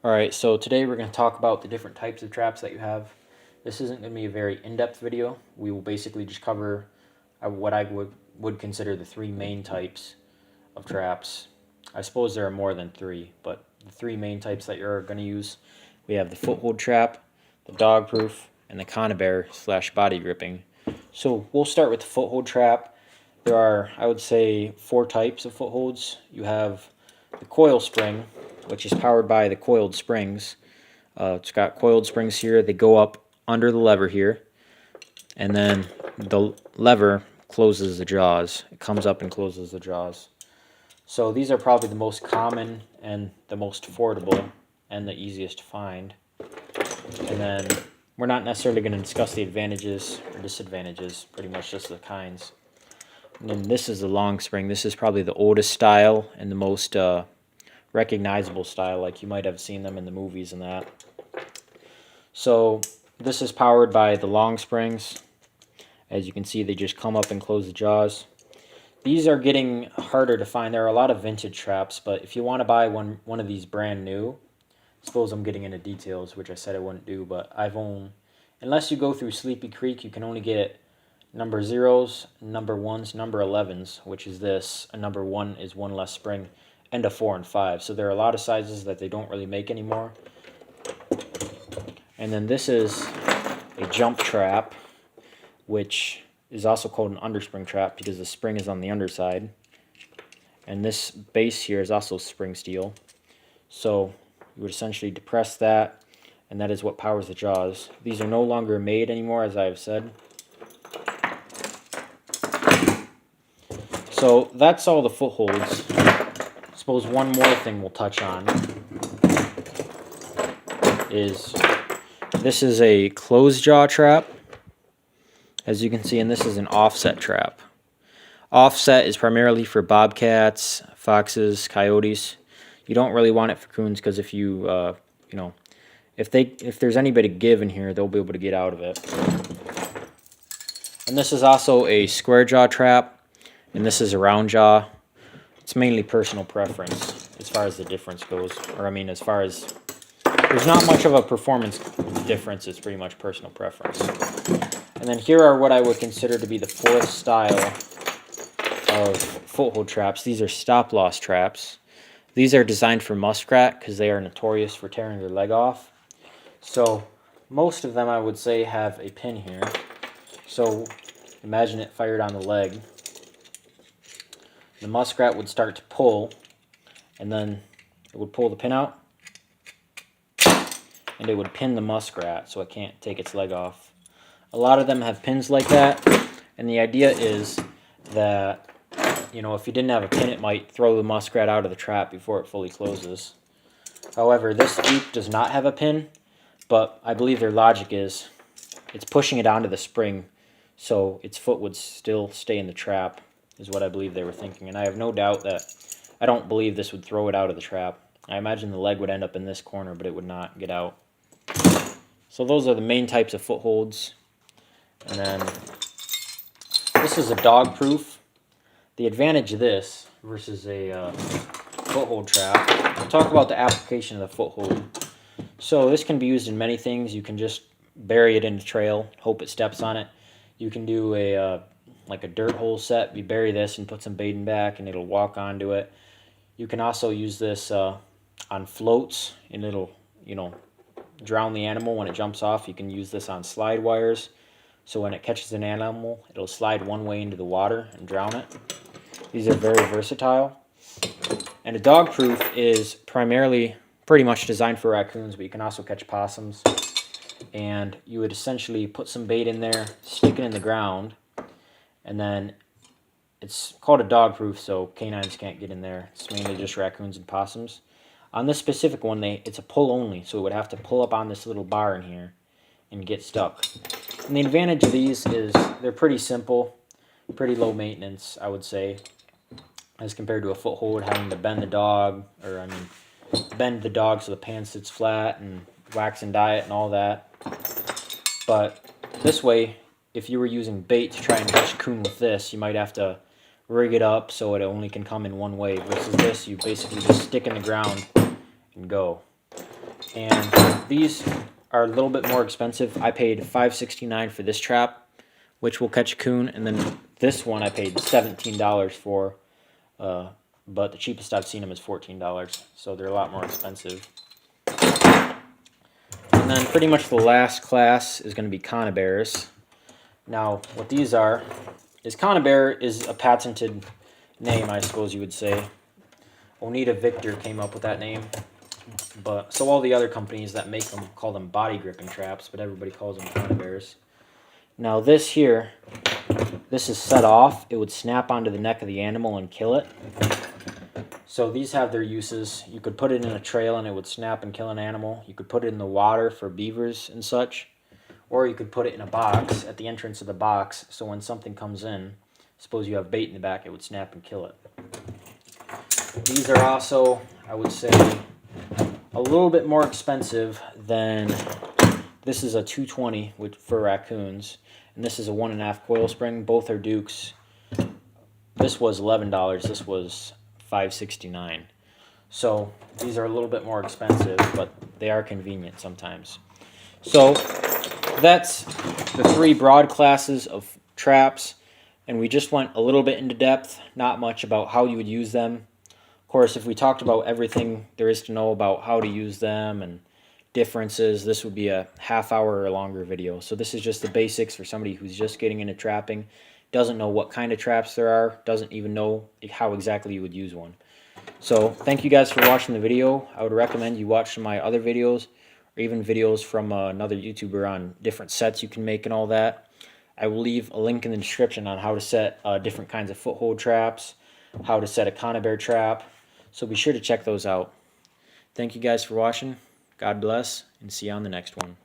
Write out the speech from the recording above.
Alright, so today we're going to talk about the different types of traps that you have. This isn't going to be a very in-depth video. We will basically just cover what I would consider the three main types of traps. I suppose there are more than three, but the three main types that you're going to use. We have the foothold trap, the dog proof, and the Conibear / body gripping. So we'll start with the foothold trap. There are, I would say, four types of footholds. You have the Coilspring, which is powered by the coiled springs. It's got coiled springs here. They go up under the lever here, and then the lever closes the jaws. It comes up and closes the jaws. So these are probably the most common and the most affordable and the easiest to find. And then we're not necessarily going to discuss the advantages or disadvantages, pretty much just the kinds. And then this is the Longspring. This is probably the oldest style and the most recognizable style, like you might have seen them in the movies and that. So this is powered by the long springs. As you can see, they just come up and close the jaws. These are getting harder to find. There are a lot of vintage traps, but if you want to buy one of these brand new, suppose I'm getting into details, which I said I wouldn't do, but unless you go through Sleepy Creek, you can only get number 0s, number 1s, number 11s, which is this. A number 1 is one less spring, and a 4 and 5. So there are a lot of sizes that they don't really make anymore. And then this is a jump trap, which is also called an underspring trap because the spring is on the underside. And this base here is also spring steel. So you would essentially depress that, and that is what powers the jaws. These are no longer made anymore, as I have said. So that's all the footholds. I suppose one more thing we'll touch on is this is a closed jaw trap, as you can see, and this is an offset trap. Offset is primarily for bobcats, foxes, coyotes. You don't really want it for coons because if if there's any bit of give in here, they'll be able to get out of it. And this is also a square jaw trap, and this is a round jaw. It's mainly personal preference as far as the difference goes. Or I mean, as far as there's not much of a performance difference, it's pretty much personal preference. And then here are what I would consider to be the fourth style of foothold traps. These are Stoploss traps. These are designed for muskrat because they are notorious for tearing their leg off. So most of them, I would say, have a pin here. So imagine it fired on the leg. The muskrat would start to pull, and then it would pull the pin out, and it would pin the muskrat so it can't take its leg off. A lot of them have pins like that, and the idea is that, if you didn't have a pin, it might throw the muskrat out of the trap before it fully closes. However, this loop does not have a pin, but I believe their logic is it's pushing it onto the spring so its foot would still stay in the trap, is what I believe they were thinking. And I have no doubt that I don't believe this would throw it out of the trap. I imagine the leg would end up in this corner, but it would not get out. So those are the main types of footholds. And then this is a dog proof. The advantage of this versus a foothold trap, I'll talk about the application of the foothold. So this can be used in many things. You can just bury it in the trail, hope it steps on it. You can do like a dirt hole set. You bury this and put some baiting back and it'll walk onto it. You can also use this on floats, and it'll drown the animal when it jumps off. You can use this on slide wires, so when it catches an animal, it'll slide one way into the water and drown it. These are very versatile. And a dog proof is primarily pretty much designed for raccoons, but you can also catch possums. And you would essentially put some bait in there, stick it in the ground, and then it's called a dog proof, so canines can't get in there. It's mainly just raccoons and possums. On this specific one, it's a pull only, so it would have to pull up on this little bar in here and get stuck. And the advantage of these is they're pretty simple, pretty low maintenance, I would say, as compared to a foothold having to bend the dog, bend the dog so the pan sits flat and wax and dye it and all that. But this way, if you were using bait to try and catch a coon with this, you might have to rig it up so it only can come in one way. Versus this, you basically just stick in the ground and go. And these are a little bit more expensive. I paid $5.69 for this trap, which will catch a coon, and then this one I paid $17 for, but the cheapest I've seen them is $14, so they're a lot more expensive. And then pretty much the last class is going to be Conibears. Now, what these are is Conibear is a patented name, I suppose you would say. Oneida Victor came up with that name. But so all the other companies that make them call them body gripping traps, but everybody calls them Conibears. Now this here, this is set off. It would snap onto the neck of the animal and kill it. So these have their uses. You could put it in a trail and it would snap and kill an animal. You could put it in the water for beavers and such. Or you could put it in a box at the entrance of the box, so when something comes in, suppose you have bait in the back, it would snap and kill it. These are also, I would say, a little bit more expensive than, this is a 220 for raccoons, and this is a 1.5 Coilspring. Both are Dukes. This was $11, this was $5.69. So these are a little bit more expensive, but they are convenient sometimes. So that's the 3 broad classes of traps, and we just went a little bit into depth, not much about how you would use them. Of course, if we talked about everything there is to know about how to use them and differences, this would be a half-hour or longer video. So this is just the basics for somebody who's just getting into trapping, doesn't know what kind of traps there are, doesn't even know how exactly you would use one. So thank you guys for watching the video. I would recommend you watch some of my other videos, or even videos from another YouTuber on different sets you can make and all that. I will leave a link in the description on how to set different kinds of foothold traps, how to set a Conibear trap, so be sure to check those out. Thank you guys for watching. God bless, and see you on the next one.